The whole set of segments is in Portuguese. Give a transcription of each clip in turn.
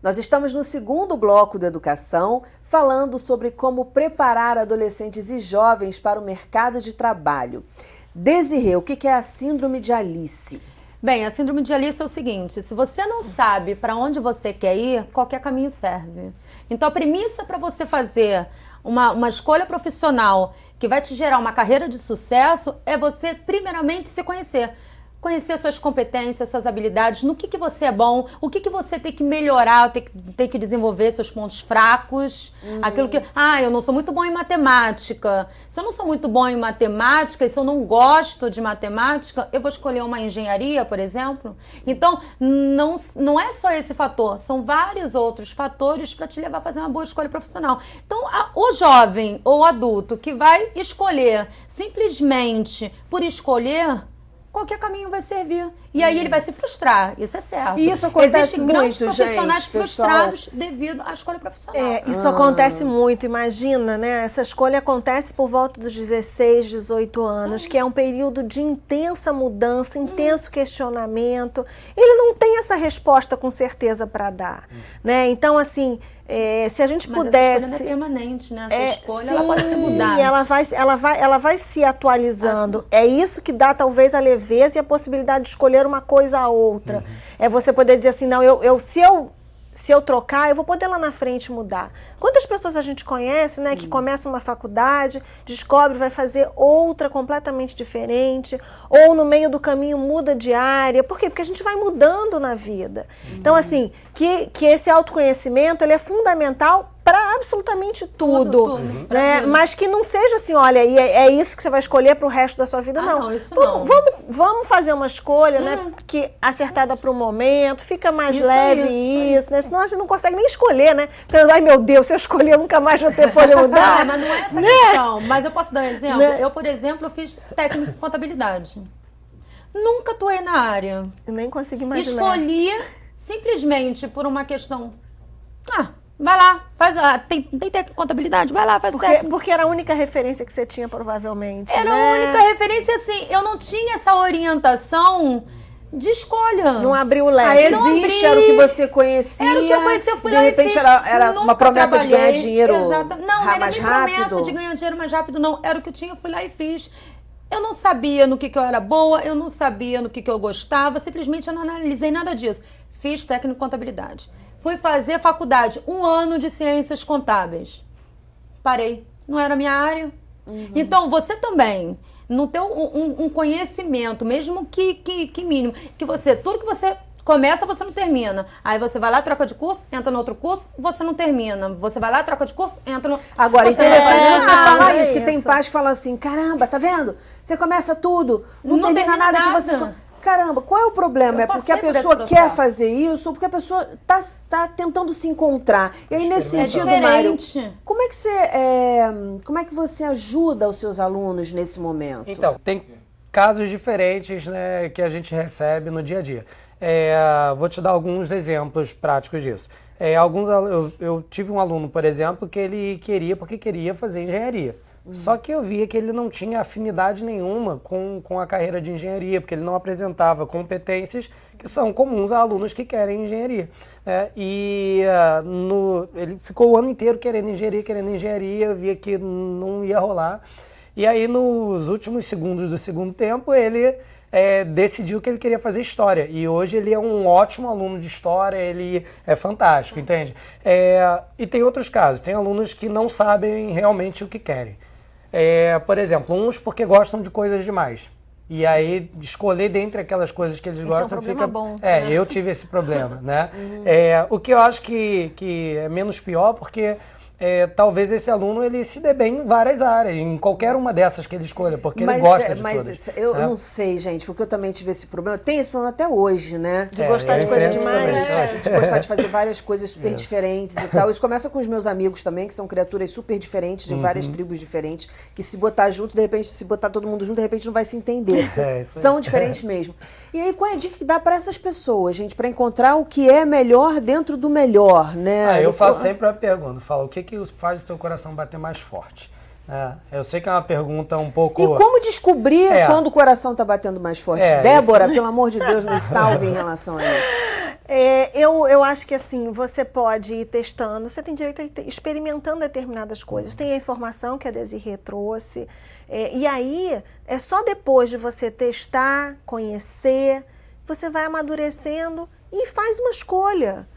Nós estamos no segundo bloco da Educação, falando sobre como preparar adolescentes e jovens para o mercado de trabalho. Desirê, o que é a síndrome de Alice? Bem, a síndrome de Alice é o seguinte, se você não sabe para onde você quer ir, qualquer caminho serve. Então a premissa para você fazer uma escolha profissional que vai te gerar uma carreira de sucesso é você primeiramente se conhecer. Conhecer suas competências, suas habilidades, no que você é bom, o que você tem que melhorar, tem que desenvolver seus pontos fracos, aquilo que... eu não sou muito bom em matemática. Se eu não sou muito bom em matemática, e se eu não gosto de matemática, eu vou escolher uma engenharia, por exemplo. Então, não é só esse fator, são vários outros fatores para te levar a fazer uma boa escolha profissional. Então, o jovem ou o adulto que vai escolher simplesmente por escolher... qualquer caminho vai servir. E aí ele vai se frustrar, isso é certo. E isso acontece Existem muito, grandes profissionais gente, frustrados devido à escolha profissional. Isso acontece muito, imagina, né? Essa escolha acontece por volta dos 16, 18 anos, que é um período de intensa mudança, intenso questionamento. Ele não tem essa resposta com certeza para dar, né? Então, assim... se a gente pudesse... Essa escolha é permanente, né? Essa escolha ela pode ser mudada. E ela vai se atualizando. É isso que dá talvez a leveza e a possibilidade de escolher uma coisa ou outra. É você poder dizer assim, não, se eu trocar, eu vou poder lá na frente mudar. Quantas pessoas a gente conhece, né, que começa uma faculdade, descobre, vai fazer outra completamente diferente, ou no meio do caminho muda de área. Por quê? Porque a gente vai mudando na vida. Então, assim, que esse autoconhecimento, ele é fundamental para absolutamente tudo, né? Mas que não seja assim, olha, e é isso que você vai escolher para o resto da sua vida, não. Isso não. Vamos fazer uma escolha, né, que acertada para o momento, fica mais leve isso, né? Senão a gente não consegue nem escolher, né? Então, ai meu Deus, se eu escolher, eu nunca mais vou ter poder mudar. Mas não é essa questão. Mas eu posso dar um exemplo? Né? Eu, por exemplo, fiz técnico em contabilidade. Nunca atuei na área. Eu nem consegui imaginar. Escolhi simplesmente por uma questão... vai lá, faz. Tem técnico em contabilidade? Vai lá, faz técnico. Porque era a única referência que você tinha, provavelmente. Era a única referência, assim. Eu não tinha essa orientação de escolha. Não abriu o leque. Existe, era o que você conhecia. Era o que eu conhecia, eu fui de lá repente e fiz. era uma promessa de ganhar dinheiro Não era mais nem rápido. promessa de ganhar dinheiro mais rápido, não. Era o que eu tinha, eu fui lá e fiz. Eu não sabia no que eu era boa, eu não sabia no que eu gostava, simplesmente eu não analisei nada disso. Fiz técnico em contabilidade. Fui fazer faculdade, 1 ano de ciências contábeis. Parei. Não era a minha área. Então, você também não ter um conhecimento, mesmo que mínimo, que tudo que você começa, você não termina. Aí você vai lá, troca de curso, entra no outro curso, você não termina. Você vai lá, troca de curso, entra no... Agora, interessante você falar isso, que tem pais que falam assim, caramba, tá vendo? Você começa tudo, não termina nada que você... Caramba, qual é o problema? É porque a pessoa quer fazer isso ou porque a pessoa tá tentando se encontrar? E aí, nesse sentido, Mário, como é que você ajuda os seus alunos nesse momento? Então, tem casos diferentes, né, que a gente recebe no dia a dia. Vou te dar alguns exemplos práticos disso. Eu tive um aluno, por exemplo, que ele queria fazer engenharia. Só que eu via que ele não tinha afinidade nenhuma com a carreira de engenharia, porque ele não apresentava competências que são comuns a alunos que querem engenharia. Né? Ele ficou o ano inteiro querendo engenharia, eu via que não ia rolar. E aí, nos últimos segundos do segundo tempo, ele decidiu que ele queria fazer história. E hoje ele é um ótimo aluno de história, ele é fantástico, entende? E tem outros casos, tem alunos que não sabem realmente o que querem. Por exemplo, uns porque gostam de coisas demais. E aí, escolher dentre aquelas coisas que eles gostam fica... bom. Eu tive esse problema, né? O que eu acho que é menos pior, porque talvez esse aluno ele se dê bem em várias áreas, em qualquer uma dessas que ele escolha, porque ele gosta de todas. Eu não sei, gente, porque eu também tive esse problema. Eu tenho esse problema até hoje, né? De gostar de coisa demais. De gostar de fazer várias coisas super diferentes e tal. Isso começa com os meus amigos também, que são criaturas super diferentes, de várias tribos diferentes, que se botar junto, de repente, se botar todo mundo junto, de repente não vai se entender. São diferentes mesmo. E aí, qual é a dica que dá para essas pessoas, gente, para encontrar o que é melhor dentro do melhor, né? Eu faço sempre uma pergunta, falo, o que faz o teu coração bater mais forte? Eu sei que é uma pergunta um pouco... E como descobrir quando o coração está batendo mais forte? Débora, pelo amor de Deus, nos salve em relação a isso. Eu acho que assim, você pode ir testando, você tem direito a ir experimentando determinadas coisas. Tem a informação que a Desirê trouxe, e aí é só depois de você testar, conhecer, você vai amadurecendo e faz uma escolha.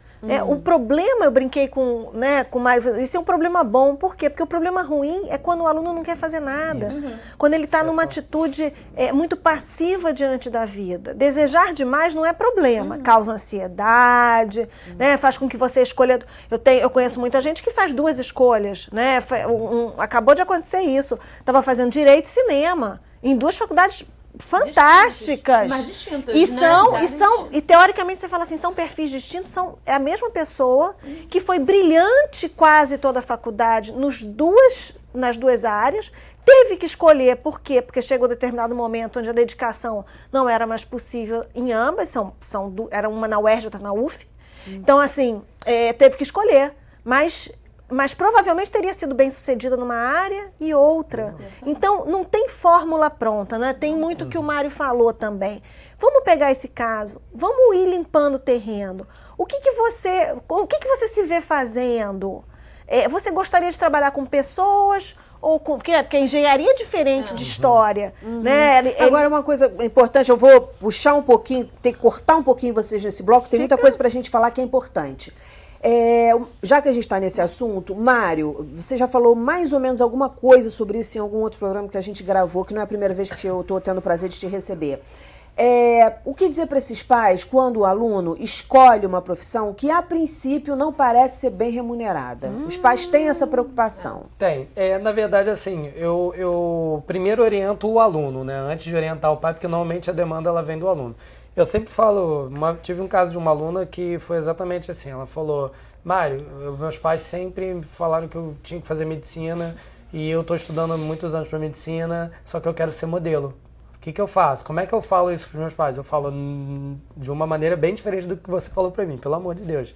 O problema, eu brinquei com o Mário, isso é um problema bom. Por quê? Porque o problema ruim é quando o aluno não quer fazer nada. Quando ele está numa atitude muito passiva diante da vida. Desejar demais não é problema, causa ansiedade, né? Faz com que você escolha... Eu conheço muita gente que faz 2 escolhas, né? Acabou de acontecer isso. Estava fazendo Direito e Cinema, em 2 faculdades fantásticas. Mas distintas, e teoricamente você fala assim, são perfis distintos, é a mesma pessoa que foi brilhante quase toda a faculdade nas 2 áreas, teve que escolher, por quê? Porque chegou um determinado momento onde a dedicação não era mais possível em ambas, era uma na UERJ, outra na UF. Então, assim, teve que escolher, mas provavelmente teria sido bem sucedida numa área e outra. Então, não tem fórmula pronta, né? Tem muito que o Mário falou também. Vamos pegar esse caso, vamos ir limpando o terreno. O que você se vê fazendo? Você gostaria de trabalhar com pessoas? Porque a engenharia é diferente de história. Né? Agora, uma coisa importante, eu vou puxar um pouquinho, ter que cortar um pouquinho vocês nesse bloco, tem muita coisa pra gente falar que é importante. Já que a gente está nesse assunto, Mário, você já falou mais ou menos alguma coisa sobre isso em algum outro programa que a gente gravou, que não é a primeira vez que eu estou tendo o prazer de te receber. O que dizer para esses pais quando o aluno escolhe uma profissão que a princípio não parece ser bem remunerada? Os pais têm essa preocupação? Tem. Na verdade, assim, eu primeiro oriento o aluno, né? Antes de orientar o pai, porque normalmente a demanda ela vem do aluno. Eu sempre falo, tive um caso de uma aluna que foi exatamente assim, ela falou, Mário, meus pais sempre falaram que eu tinha que fazer medicina e eu estou estudando há muitos anos para medicina, só que eu quero ser modelo. O que eu faço? Como é que eu falo isso para os meus pais? Eu falo de uma maneira bem diferente do que você falou para mim, pelo amor de Deus.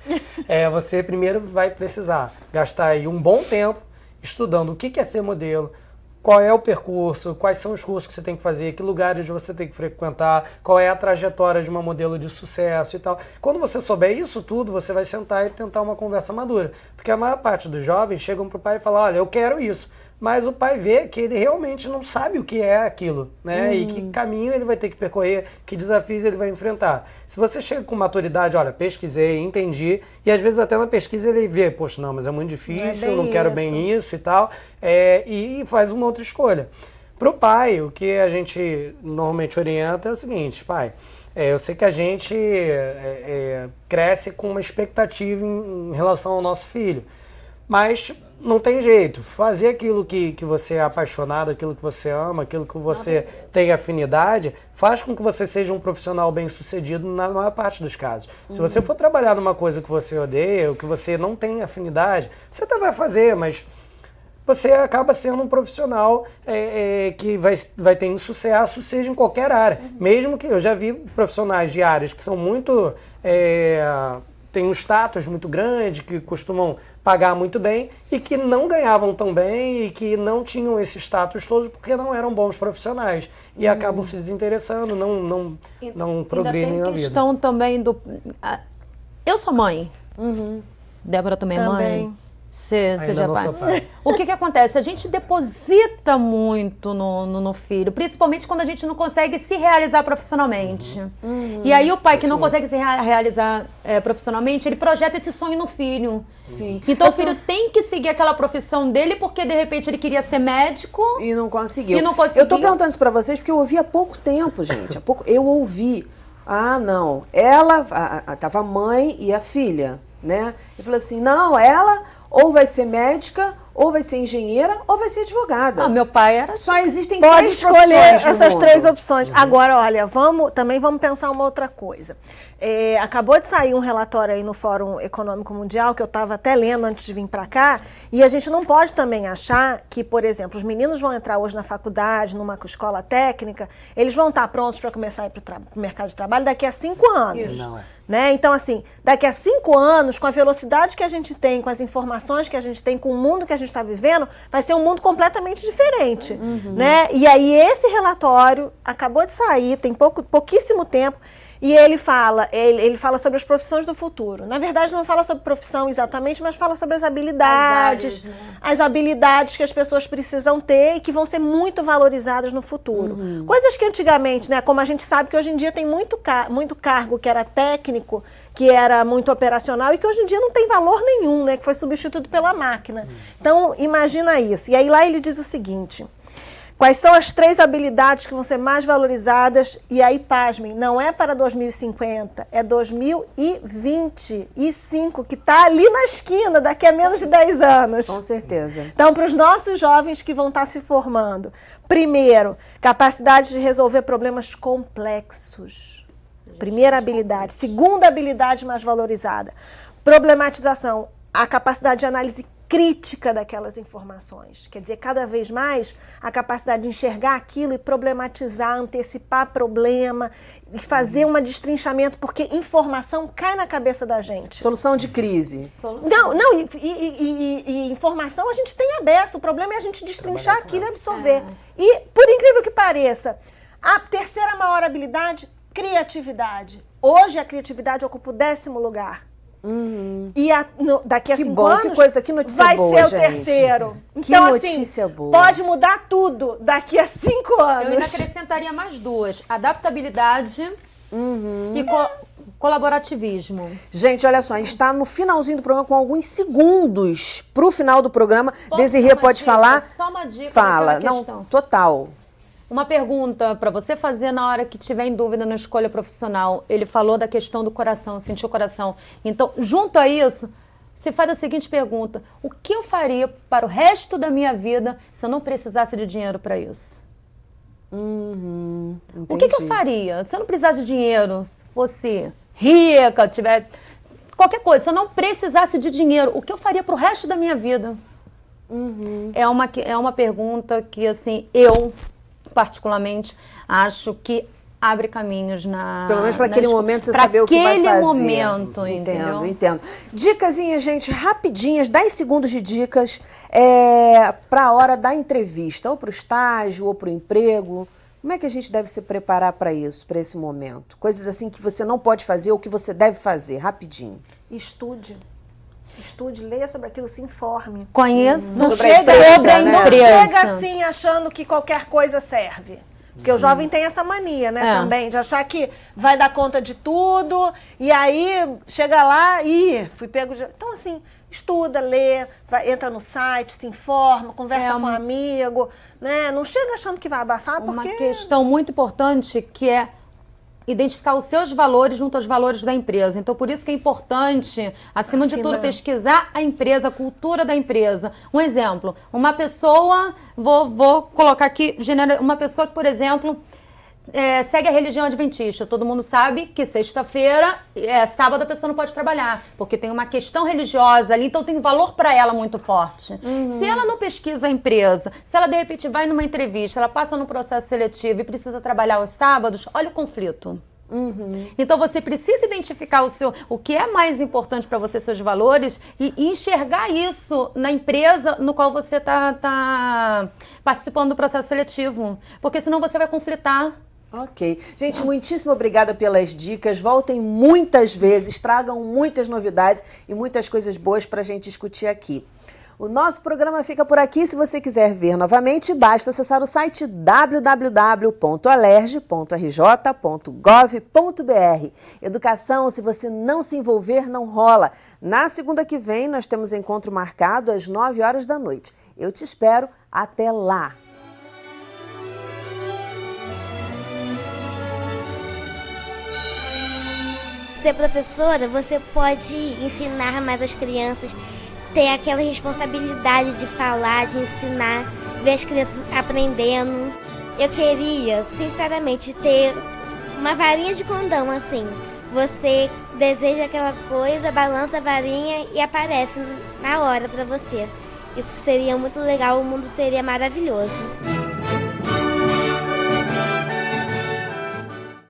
Você primeiro vai precisar gastar aí um bom tempo estudando o que é ser modelo, qual é o percurso, quais são os cursos que você tem que fazer, que lugares você tem que frequentar, qual é a trajetória de uma modelo de sucesso e tal. Quando você souber isso tudo, você vai sentar e tentar uma conversa madura. Porque a maior parte dos jovens chegam para o pai e falam, olha, eu quero isso. Mas o pai vê que ele realmente não sabe o que é aquilo, né? E que caminho ele vai ter que percorrer, que desafios ele vai enfrentar. Se você chega com maturidade, olha, pesquisei, entendi, e às vezes até na pesquisa ele vê, poxa, não, mas é muito difícil, eu não quero bem isso e tal, e faz uma outra escolha. Para o pai, o que a gente normalmente orienta é o seguinte, pai, eu sei que a gente cresce com uma expectativa em relação ao nosso filho, mas não tem jeito. Fazer aquilo que você é apaixonado, aquilo que você ama, aquilo que você tem afinidade, faz com que você seja um profissional bem-sucedido na maior parte dos casos. Se você for trabalhar numa coisa que você odeia, ou que você não tem afinidade, você até vai fazer, mas você acaba sendo um profissional que vai ter sucesso, seja em qualquer área. Mesmo que eu já vi profissionais de áreas que são muito... têm um status muito grande, que costumam pagar muito bem e que não ganhavam tão bem e que não tinham esse status todo porque não eram bons profissionais e acabam se desinteressando, não progridem na vida. Tem questão também do... Eu sou mãe. Débora também é mãe. Você já pai. O que acontece? A gente deposita muito no filho, principalmente quando a gente não consegue se realizar profissionalmente. E aí o pai que não consegue se realizar profissionalmente, ele projeta esse sonho no filho. Sim. Então o filho tem que seguir aquela profissão dele porque de repente ele queria ser médico e não conseguiu. Eu tô perguntando isso pra vocês porque eu ouvi há pouco tempo, gente. Eu ouvi. Não. Ela, tava a mãe e a filha, né? E falou assim, não, ela... ou vai ser médica, ou vai ser engenheira, ou vai ser advogada. Meu pai era... Só existem Pode três escolher essas mundo. 3 opções. Agora, olha, também vamos pensar uma outra coisa. Acabou de sair um relatório aí no Fórum Econômico Mundial, que eu estava até lendo antes de vir para cá, e a gente não pode também achar que, por exemplo, os meninos vão entrar hoje na faculdade, numa escola técnica, eles vão estar prontos para começar a ir para o mercado de trabalho daqui a 5 anos. Não é. Né? Então, assim, daqui a 5 anos, com a velocidade que a gente tem, com as informações que a gente tem, com o mundo que a gente está vivendo, vai ser um mundo completamente diferente. Né? E aí, esse relatório acabou de sair, tem pouquíssimo tempo. E ele fala sobre as profissões do futuro. Na verdade, não fala sobre profissão exatamente, mas fala sobre as habilidades, as habilidades que as pessoas precisam ter e que vão ser muito valorizadas no futuro. Coisas que antigamente, né, como a gente sabe que hoje em dia tem muito cargo que era técnico, que era muito operacional e que hoje em dia não tem valor nenhum, né, que foi substituído pela máquina. Então, imagina isso. E aí lá ele diz o seguinte: quais são as 3 habilidades que vão ser mais valorizadas? E aí, pasmem, não é para 2050, é 2025, que está ali na esquina, daqui a menos de 10 anos. Com certeza. Então, para os nossos jovens que vão estar se formando, primeiro, capacidade de resolver problemas complexos. Primeira habilidade. Segunda habilidade mais valorizada, problematização, a capacidade de análise crítica daquelas informações. Quer dizer, cada vez mais a capacidade de enxergar aquilo e problematizar, antecipar problema e fazer um destrinchamento, porque informação cai na cabeça da gente. Solução de crise. E informação a gente tem aberto. O problema é a gente destrinchar aquilo e absorver. E, por incrível que pareça, a terceira maior habilidade, criatividade. Hoje a criatividade ocupa o 10º lugar. E daqui a 5 anos que notícia vai boa, ser o terceiro. Que Então, notícia assim, boa. Pode mudar tudo daqui a 5 anos. Eu ainda acrescentaria mais 2. Adaptabilidade e colaborativismo. Gente, olha só, a gente está no finalzinho do programa com alguns segundos para o final do programa. Posso Desirê dar uma pode dica? falar? Só uma dica. Fala. daquela Não, questão. total. Uma pergunta para você fazer na hora que tiver em dúvida na escolha profissional. Ele falou da questão do coração, sentir o coração. Então, junto a isso, se faz a seguinte pergunta: o que eu faria para o resto da minha vida se eu não precisasse de dinheiro para isso? O que eu faria? Se eu não precisasse de dinheiro, se fosse rica, tivesse qualquer coisa, se eu não precisasse de dinheiro, o que eu faria para o resto da minha vida? É uma pergunta que, assim, eu particularmente acho que abre caminhos na... Pelo menos para aquele momento você saber o que vai fazer. Para aquele momento, entendeu? Entendo. Dicasinhas, gente, rapidinhas, 10 segundos de dicas para a hora da entrevista, ou para o estágio, ou para o emprego. Como é que a gente deve se preparar para isso, para esse momento? Coisas assim que você não pode fazer ou que você deve fazer, rapidinho. Estude, leia sobre aquilo, se informe. Conheça sobre a empresa. Não chega assim achando que qualquer coisa serve. Porque o jovem tem essa mania, né, também, de achar que vai dar conta de tudo, e aí chega lá e fui pego de... Então, assim, estuda, lê, entra no site, se informa, conversa com um amigo, né? Não chega achando que vai abafar, porque... Uma questão muito importante que é identificar os seus valores junto aos valores da empresa. Então, por isso que é importante, acima de tudo, pesquisar a empresa, a cultura da empresa. Um exemplo, uma pessoa, vou colocar aqui, uma pessoa que, por exemplo, segue a religião adventista. Todo mundo sabe que sexta-feira, sábado, a pessoa não pode trabalhar, porque tem uma questão religiosa ali, então tem valor para ela muito forte. Se ela não pesquisa a empresa, se ela de repente vai numa entrevista, ela passa no processo seletivo e precisa trabalhar aos sábados, olha o conflito. Então você precisa identificar o que é mais importante para você, seus valores, e enxergar isso na empresa no qual você tá participando do processo seletivo, porque senão você vai conflitar. Ok. Gente, muitíssimo obrigada pelas dicas. Voltem muitas vezes, tragam muitas novidades e muitas coisas boas para a gente discutir aqui. O nosso programa fica por aqui. Se você quiser ver novamente, basta acessar o site www.alerj.rj.gov.br. Educação, se você não se envolver, não rola. Na segunda que vem, nós temos encontro marcado às 9 horas da noite. Eu te espero. Até lá. Ser professora, você pode ensinar mais as crianças, ter aquela responsabilidade de falar, de ensinar, ver as crianças aprendendo. Eu queria, sinceramente, ter uma varinha de condão, assim. Você deseja aquela coisa, balança a varinha e aparece na hora para você. Isso seria muito legal, o mundo seria maravilhoso.